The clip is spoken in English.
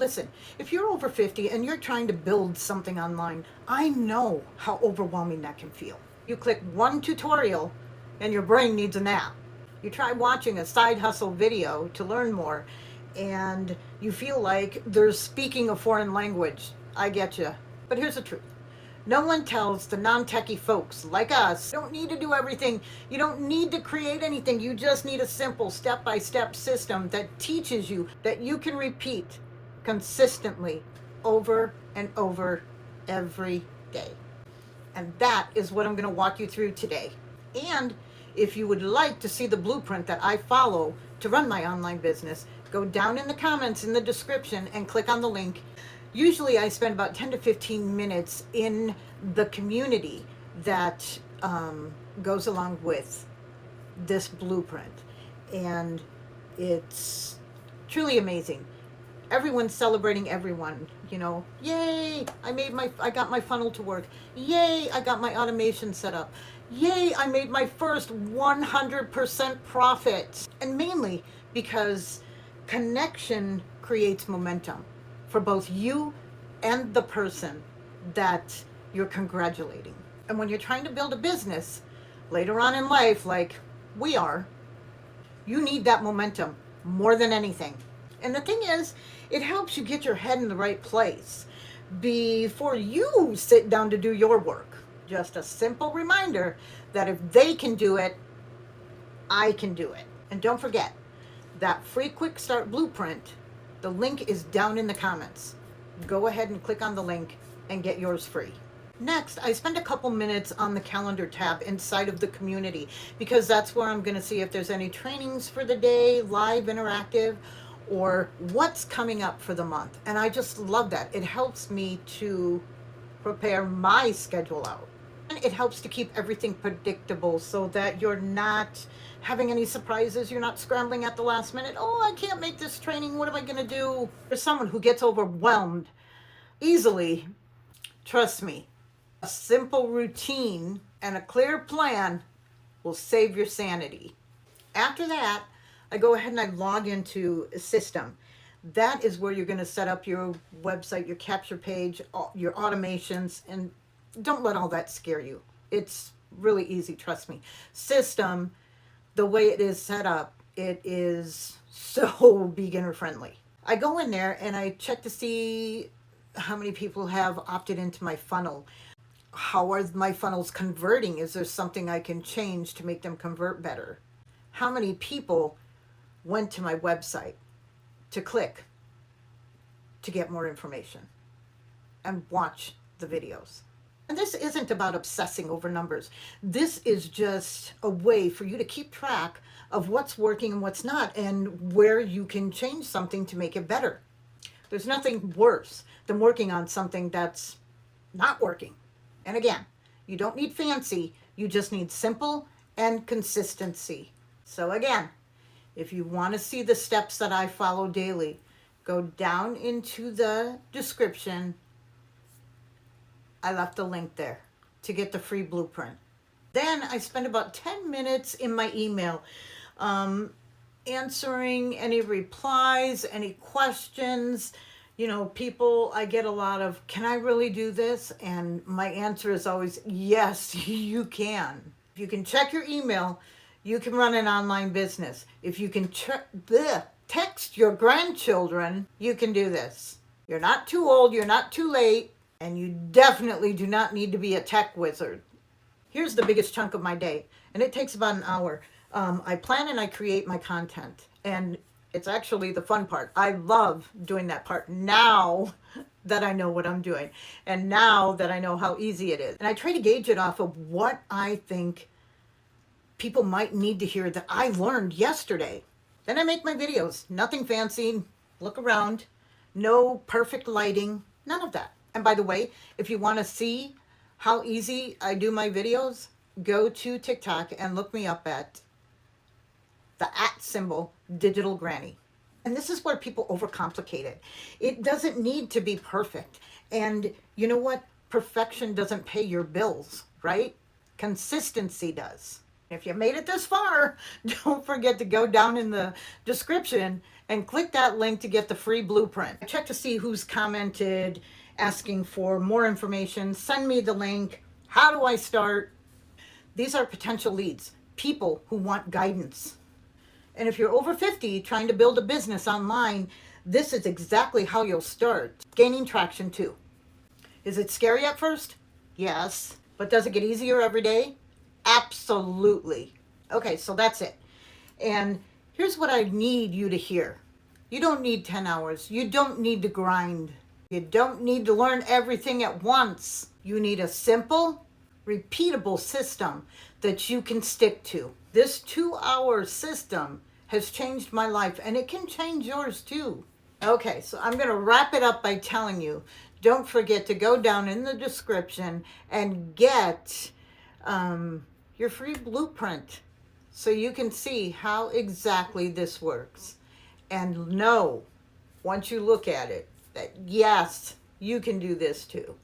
Listen, if you're over 50 and you're trying to build something online, I know how overwhelming that can feel. You click one tutorial and your brain needs a nap. You try watching a side hustle video to learn more and you feel like they're speaking a foreign language. I get you. But here's the truth. No one tells the non-techie folks like us, you don't need to do everything. You don't need to create anything. You just need a simple step-by-step system that teaches you that you can repeat consistently over and over every day. And that is what I'm going to walk you through today. And if you would like to see the blueprint that I follow to run my online business, go down in the comments in the description and click on the link. Usually I spend about 10 to 15 minutes in the community that goes along with this blueprint. And it's truly amazing. Everyone's celebrating everyone, you know. Yay, I got my funnel to work. Yay, I got my automation set up. Yay, I made my first 100% profit. And mainly because connection creates momentum for both you and the person that you're congratulating. And when you're trying to build a business later on in life, like we are, you need that momentum more than anything. And the thing is, it helps you get your head in the right place before you sit down to do your work. Just a simple reminder that if they can do it, I can do it. And don't forget, that free quick start blueprint, the link is down in the comments. Go ahead and click on the link and get yours free. Next, I spend a couple minutes on the calendar tab inside of the community because that's where I'm going to see if there's any trainings for the day, live, interactive, or what's coming up for the month. And I just love that. It helps me to prepare my schedule out. And it helps to keep everything predictable so that you're not having any surprises. You're not scrambling at the last minute. Oh, I can't make this training. What am I going to do? For someone who gets overwhelmed easily, trust me, a simple routine and a clear plan will save your sanity. After that, I go ahead and I log into a system. That is where you're going to set up your website, your capture page, your automations, and don't let all that scare you. It's really easy, trust me. System, the way it is set up, it is so beginner friendly. I go in there and I check to see how many people have opted into my funnel. How are my funnels converting? Is there something I can change to make them convert better? How many people went to my website to click to get more information and watch the videos? And this isn't about obsessing over numbers. This is just a way for you to keep track of what's working and what's not and where you can change something to make it better. There's nothing worse than working on something that's not working. And again, you don't need fancy, you just need simple and consistency. So again, if you want to see the steps that I follow daily, go down into the description. I left a link there to get the free blueprint. Then I spend about 10 minutes in my email answering any replies, any questions. You know, people, I get a lot of, can I really do this? And my answer is always, yes, you can. If you can check your email, you can run an online business. If you can text your grandchildren, you can do this. You're not too old, you're not too late, and you definitely do not need to be a tech wizard. Here's the biggest chunk of my day, and it takes about an hour. I plan and I create my content, and it's actually the fun part. I love doing that part now that I know what I'm doing, and now that I know how easy it is. And I try to gauge it off of what I think people might need to hear that I learned yesterday. Then I make my videos. Nothing fancy. Look around. No perfect lighting. None of that. And by the way, if you want to see how easy I do my videos, go to TikTok and look me up at the @ Digital Granny. And this is where people overcomplicate it. It doesn't need to be perfect. And you know what? Perfection doesn't pay your bills, right? Consistency does. If you made it this far, don't forget to go down in the description and click that link to get the free blueprint. Check to see who's commented, asking for more information. Send me the link. How do I start? These are potential leads, people who want guidance. And if you're over 50 trying to build a business online, this is exactly how you'll start gaining traction too. Is it scary at first? Yes. But does it get easier every day? Absolutely. Okay, so that's it. And here's what I need you to hear. You don't need 10 hours. You don't need to grind. You don't need to learn everything at once. You need a simple, repeatable system that you can stick to. This 2-hour system has changed my life, and it can change yours too. Okay, so I'm going to wrap it up by telling you, don't forget to go down in the description and get your free blueprint so you can see how exactly this works. And know, once you look at it, that yes, you can do this too.